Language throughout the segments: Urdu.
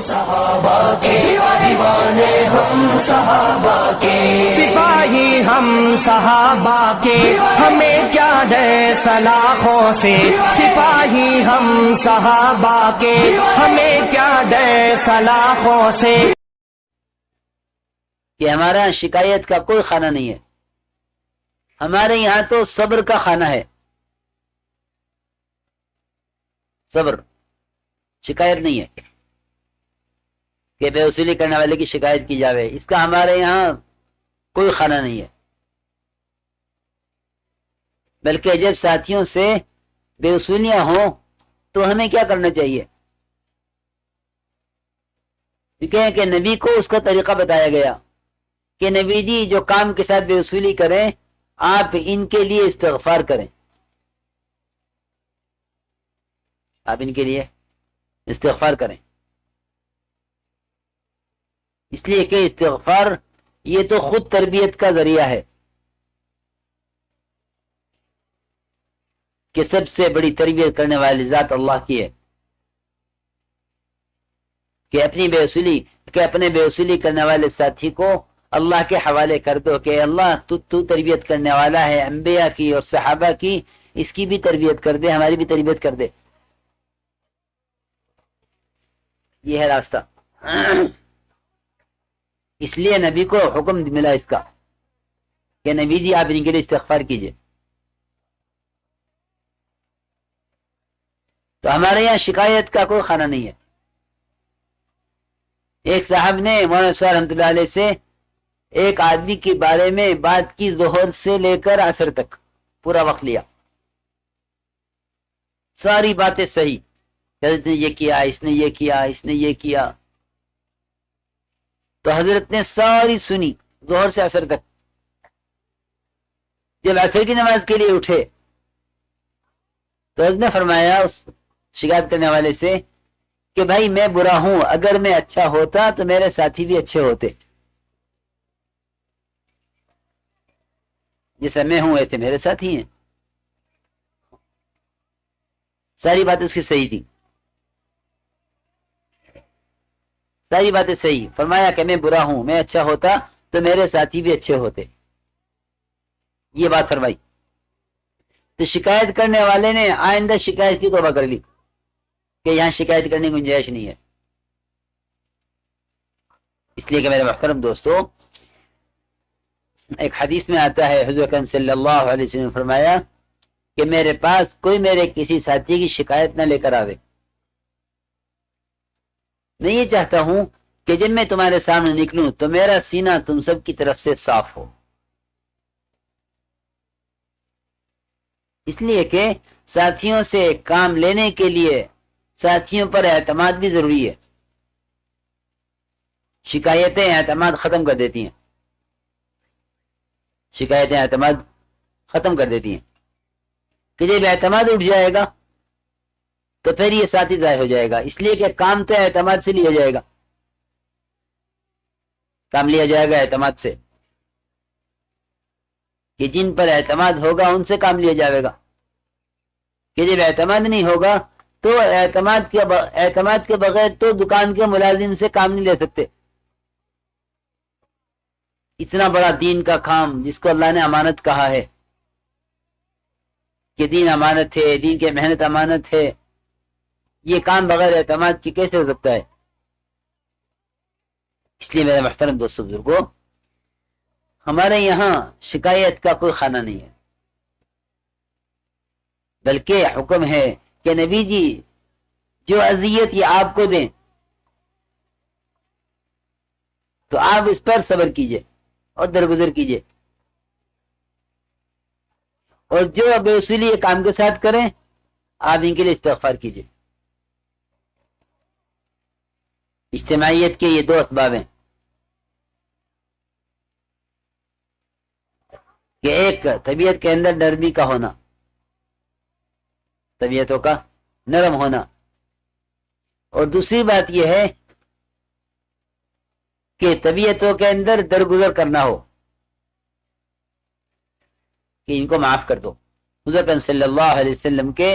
صحابہ کے دیوانے ہم صحابہ کے، سپاہی ہم صحابہ کے، ہمیں کیا ڈر سلاخوں سے، سپاہی ہم صحابہ کے، ہمیں کیا ڈر سلاخوں سے۔ کہ ہمارا شکایت کا کوئی خانہ نہیں ہے، ہمارے یہاں تو صبر کا خانہ ہے، صبر، شکایت نہیں ہے کہ بے وصولی کرنے والے کی شکایت کی جاوے، اس کا ہمارے یہاں کوئی خانہ نہیں ہے۔ بلکہ جب ساتھیوں سے بے وصولیاں ہوں تو ہمیں کیا کرنا چاہیے؟ کہ نبی کو اس کا طریقہ بتایا گیا کہ نبی جی جو کام کے ساتھ بے وصولی کریں آپ ان کے لیے استغفار کریں، آپ ان کے لیے استغفار کریں، اس لیے کہ استغفار یہ تو خود تربیت کا ذریعہ ہے، کہ سب سے بڑی تربیت کرنے والی ذات اللہ کی ہے، کہ اپنے بے وصولی کرنے والے ساتھی کو اللہ کے حوالے کر دو کہ اللہ تو تربیت کرنے والا ہے انبیاء کی اور صحابہ کی، اس کی بھی تربیت کر دے، ہماری بھی تربیت کر دے۔ یہ ہے راستہ، اس لیے نبی کو حکم ملا اس کا کہ نبی جی آپ ان کے لیے استغفار کیجئے۔ تو ہمارے یہاں شکایت کا کوئی خانہ نہیں ہے۔ ایک صاحب نے مولانا صاحب رحمۃ اللہ علیہ سے ایک آدمی کے بارے میں بات کی، ظہر سے لے کر عصر تک پورا وقت لیا، ساری باتیں صحیح، حضرت نے یہ کیا، اس نے یہ کیا، اس نے یہ کیا، تو حضرت نے ساری سنی ظہر سے عصر تک۔ جب عصر کی نماز کے لیے اٹھے تو حضرت نے فرمایا اس شکایت کرنے والے سے کہ بھائی میں برا ہوں، اگر میں اچھا ہوتا تو میرے ساتھی بھی اچھے ہوتے، جیسا میں ہوں ایسے میرے ساتھی ہیں۔ ساری باتیں اس کی صحیح تھی، ساری باتیں صحیح، فرمایا کہ میں برا ہوں، میں اچھا ہوتا تو میرے ساتھی بھی اچھے ہوتے، یہ بات فرمائی۔ تو شکایت کرنے والے نے آئندہ شکایت کی توبہ کر لی کہ یہاں شکایت کرنے کی گنجائش نہیں ہے۔ اس لیے کہ میرے محترم دوستو، ایک حدیث میں آتا ہے حضور اکرم صلی اللہ علیہ وسلم نے فرمایا کہ میرے پاس کوئی میرے کسی ساتھی کی شکایت نہ لے کر آوے، میں یہ چاہتا ہوں کہ جب میں تمہارے سامنے نکلوں تو میرا سینہ تم سب کی طرف سے صاف ہو، اس لیے کہ ساتھیوں سے کام لینے کے لیے ساتھیوں پر اعتماد بھی ضروری ہے۔ شکایتیں اعتماد ختم کر دیتی ہیں، شکایتیں اعتماد ختم کر دیتی ہیں، کہ جب اعتماد اٹھ جائے گا تو پھر یہ ساتھی ضائع ہو جائے گا، اس لیے کہ کام تو اعتماد سے لیا جائے گا، کام لیا جائے گا اعتماد سے، کہ جن پر اعتماد ہوگا ان سے کام لیا جائے گا، کہ جب اعتماد نہیں ہوگا تو اعتماد کے بغیر تو دکان کے ملازم سے کام نہیں لے سکتے۔ اتنا بڑا دین کا کام جس کو اللہ نے امانت کہا ہے کہ دین امانت ہے، دین کے محنت امانت ہے، یہ کام بغیر اعتماد کی کیسے ہو سکتا ہے؟ اس لیے میرے محترم دوستو بزرگو، ہمارے یہاں شکایت کا کوئی خانہ نہیں ہے، بلکہ حکم ہے کہ نبی جی جو اذیت یہ آپ کو دیں تو آپ اس پر صبر کیجئے اور درگزر کیجئے، اور جو بے وصولی یہ کام کے ساتھ کریں آپ ان کے لیے استغفار کیجئے۔ اجتماعیت کے یہ دو اسباب ہیں کہ ایک طبیعت کے اندر نرمی کا ہونا، طبیعتوں کا نرم ہونا، اور دوسری بات یہ ہے کہ طبیعتوں کے اندر درگزر کرنا ہو کہ ان کو معاف کر دو۔ حضرت صلی اللہ علیہ وسلم کے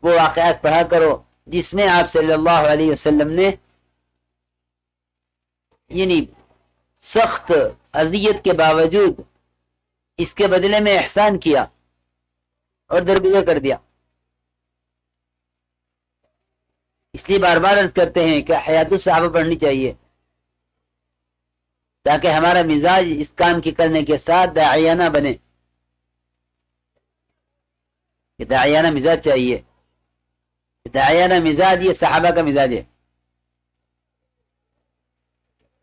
وہ واقعات پڑھا کرو جس میں آپ صلی اللہ علیہ وسلم نے یعنی سخت اذیت کے باوجود اس کے بدلے میں احسان کیا اور درگزر کر دیا. اس لیے بار بار عرض کرتے ہیں کہ حیات الصحابہ پڑھنی چاہیے تاکہ ہمارا مزاج اس کام کی کرنے کے ساتھ داعیانہ بنے. کہ داعیانہ مزاج چاہیے. داعیانہ مزاج یہ صحابہ کا مزاج ہے،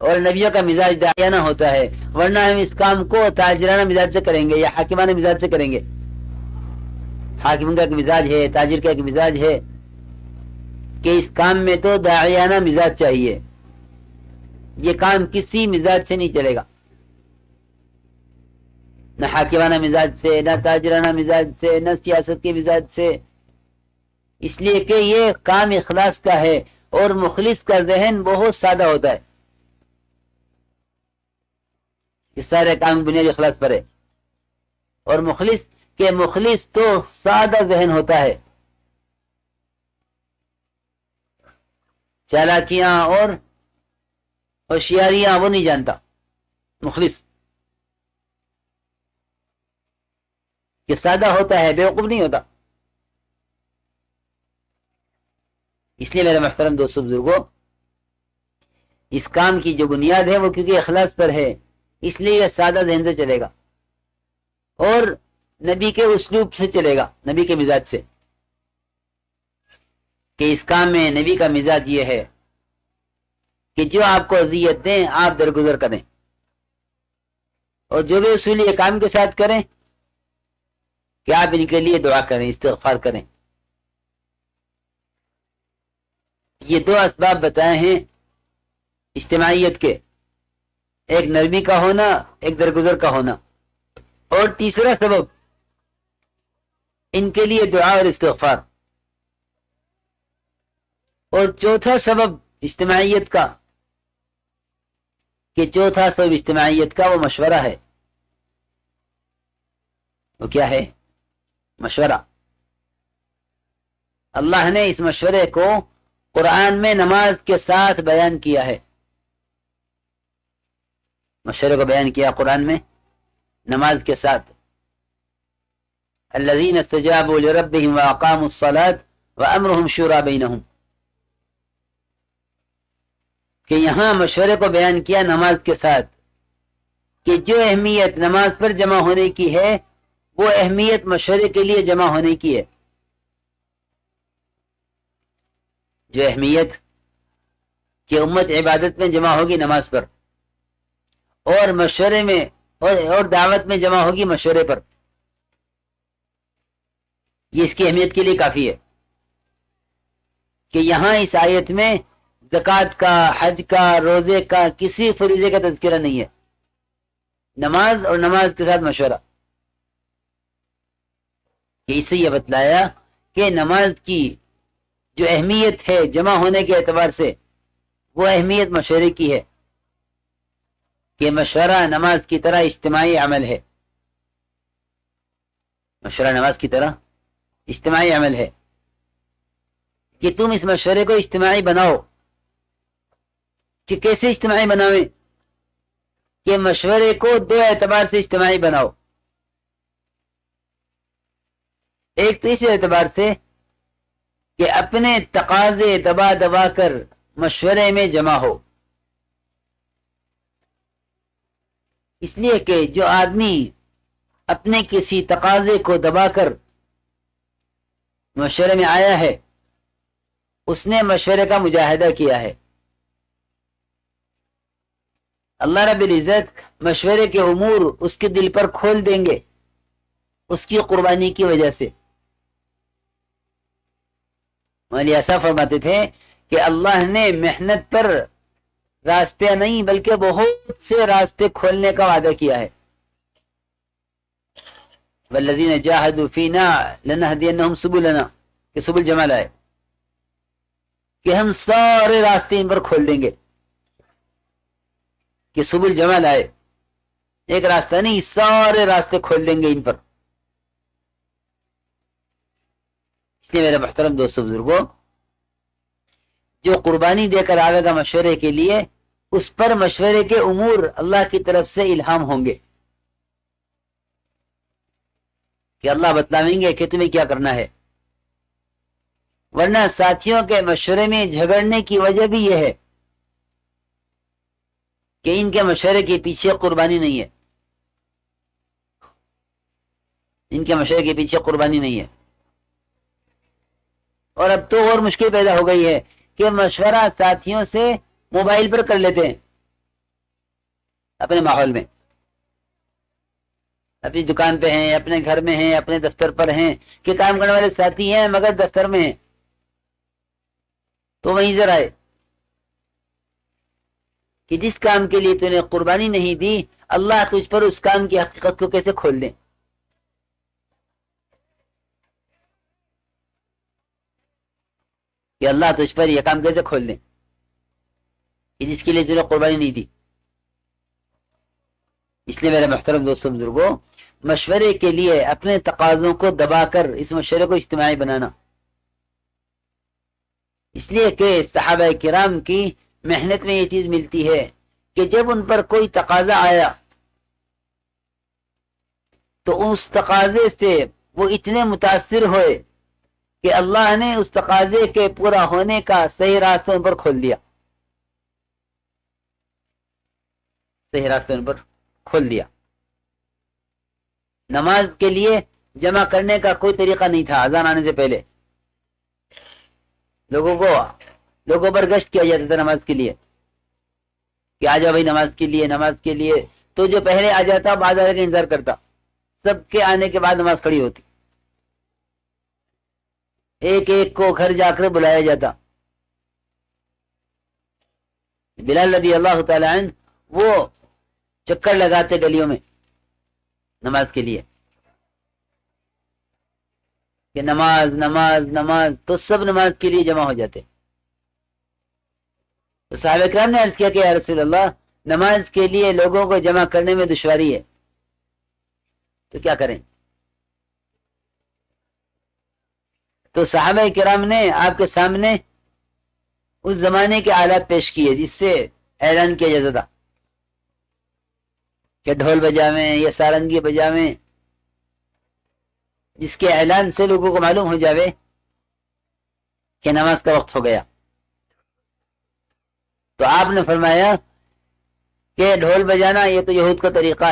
اور نبیوں کا مزاج داعیانہ ہوتا ہے، ورنہ ہم اس کام کو تاجرانہ مزاج سے کریں گے یا حاکمانہ مزاج سے کریں گے. حاکم کا ایک مزاج ہے، تاجر کا ایک مزاج ہے کہ اس کام میں تو داعیانہ مزاج چاہیے. یہ کام کسی مزاج سے نہیں چلے گا، نہ حاکمانہ مزاج سے، نہ تاجرانہ مزاج سے، نہ سیاست کے مزاج سے. اس لیے کہ یہ کام اخلاص کا ہے، اور مخلص کا ذہن بہت سادہ ہوتا ہے. یہ سارے کام بنیاد اخلاص پر ہے، اور مخلص تو سادہ ذہن ہوتا ہے. چالاکیاں اور ہوشیاریاں وہ نہیں جانتا مخلص. یہ سادہ ہوتا ہے، بیوقوف نہیں ہوتا. اس لیے میرے محترم دوستو بزرگوں، اس کام کی جو بنیاد ہے وہ کیونکہ اخلاص پر ہے، اس لیے یہ سادہ ذہن سے چلے گا اور نبی کے اسلوب سے چلے گا، نبی کے مزاج سے. کہ اس کام میں نبی کا مزاج یہ ہے کہ جو آپ کو اذیت دیں آپ درگزر کریں، اور جو بھی اصول یہ کام کے ساتھ کریں کہ آپ ان کے لیے دعا کریں، استغفار کریں. یہ دو اسباب بتائے ہیں اجتماعیت کے، ایک نرمی کا ہونا، ایک درگزر کا ہونا، اور تیسرا سبب ان کے لیے دعا اور استغفار، اور چوتھا سبب اجتماعیت کا، کہ چوتھا سبب اجتماعیت کا وہ مشورہ ہے. وہ کیا ہے؟ مشورہ. اللہ نے اس مشورے کو قرآن میں نماز کے ساتھ بیان کیا ہے. مشورے کو بیان کیا قرآن میں نماز کے ساتھ. الذین استجابوا لربهم واقاموا الصلاة وامرهم شورى بینہم. کہ یہاں مشورے کو بیان کیا نماز کے ساتھ، کہ جو اہمیت نماز پر جمع ہونے کی ہے وہ اہمیت مشورے کے لیے جمع ہونے کی ہے. جو اہمیت کہ امت عبادت میں جمع ہوگی نماز پر، اور مشورے میں اور دعوت میں جمع ہوگی مشورے پر، یہ اس کی اہمیت کے لیے کافی ہے. کہ یہاں اس آیت میں زکوٰۃ کا، حج کا، روزے کا کسی فریضے کا تذکرہ نہیں ہے، نماز اور نماز کے ساتھ مشورہ. کہ اسے یہ بتلایا کہ نماز کی جو اہمیت ہے جمع ہونے کے اعتبار سے وہ اہمیت مشورے کی ہے، کہ مشورہ نماز کی طرح اجتماعی عمل ہے. مشورہ نماز کی طرح اجتماعی عمل ہے، کہ تم اس مشورے کو اجتماعی بناؤ. کہ کیسے اجتماعی بناویں؟ کہ مشورے کو دو اعتبار سے اجتماعی بناؤ. ایک تو اس اعتبار سے کہ اپنے تقاضے دبا دبا کر مشورے میں جمع ہو. اس لیے کہ جو آدمی اپنے کسی تقاضے کو دبا کر مشورے میں آیا ہے اس نے مشورے کا مجاہدہ کیا ہے. اللہ رب العزت مشورے کے امور اس کے دل پر کھول دیں گے اس کی قربانی کی وجہ سے. مولانا ایسا فرماتے تھے کہ اللہ نے محنت پر راستے نہیں بلکہ بہت سے راستے کھولنے کا وعدہ کیا ہے. والذین جاہدوا فینا لنہدینہم سبلنا، کہ سبل جمع لائے کہ ہم سارے راستے ان پر کھول دیں گے. کہ سبل جمع لائے، ایک راستہ نہیں سارے راستے کھول دیں گے ان پر. اس لیے میرے محترم دوستو بزرگوں، جو قربانی دے کر آئے گا مشورے کے لیے اس پر مشورے کے امور اللہ کی طرف سے الہام ہوں گے کہ اللہ بتلائیں گے کہ تمہیں کیا کرنا ہے. ورنہ ساتھیوں کے مشورے میں جھگڑنے کی وجہ بھی یہ ہے کہ ان کے مشورے کے پیچھے قربانی نہیں ہے. ان کے مشورے کے پیچھے قربانی نہیں ہے. اور اب تو اور مشکل پیدا ہو گئی ہے کہ مشورہ ساتھیوں سے موبائل پر کر لیتے ہیں اپنے ماحول میں. اپنی دکان پہ ہیں، اپنے گھر میں ہیں، اپنے دفتر پر ہیں، کہ کام کرنے والے ساتھی ہیں مگر دفتر میں ہیں تو وہیں ذرا آئے کہ جس کام کے لیے تو نے قربانی نہیں دی اللہ تجھ پر اس کام کی حقیقت کو کیسے کھول دیں. کہ اللہ تجھ پر یہ کام کیسے کھول دیں کہ جس کے لیے تو نے قربانی نہیں دی. اس لیے میرے محترم دوستوں بزرگوں، مشورے کے لیے اپنے تقاضوں کو دبا کر اس مشورے کو اجتماعی بنانا، اس لیے کہ صحابہ کرام کی محنت میں یہ چیز ملتی ہے کہ جب ان پر کوئی تقاضا آیا تو اس تقاضے سے وہ اتنے متاثر ہوئے کہ اللہ نے اس تقاضے کے پورا ہونے کا صحیح راستہ ان پر کھول دیا. صحیح راستہ ان پر کھول دیا. نماز کے لیے جمع کرنے کا کوئی طریقہ نہیں تھا. اذان آنے سے پہلے لوگوں پر گشت کیا جاتا تھا نماز کے لیے کہ آ جاؤ بھائی نماز کے لیے. تو جو پہلے آ جاتا بعد آنے کا انتظار کرتا، سب کے آنے کے بعد نماز کھڑی ہوتی. ایک ایک کو گھر جا کر بلایا جاتا. بلال رضی اللہ تعالی عنہ وہ چکر لگاتے گلیوں میں نماز کے لیے کہ نماز نماز نماز، تو سب نماز کے لیے جمع ہو جاتے. تو صحابہ کرام نے عرض کیا کہ یا رسول اللہ نماز کے لیے لوگوں کو جمع کرنے میں دشواری ہے تو کیا کریں؟ تو صحابہ کرام نے آپ کے سامنے اس زمانے کے آلات پیش کیے جس سے اعلان کیا جاتا تھا کہ ڈھول بجاویں یا سارنگی بجاویں، جس کے اعلان سے لوگوں کو معلوم ہو جاوے کہ نماز کا وقت ہو گیا. تو آپ نے فرمایا کہ ڈھول بجانا یہ تو یہود کا طریقہ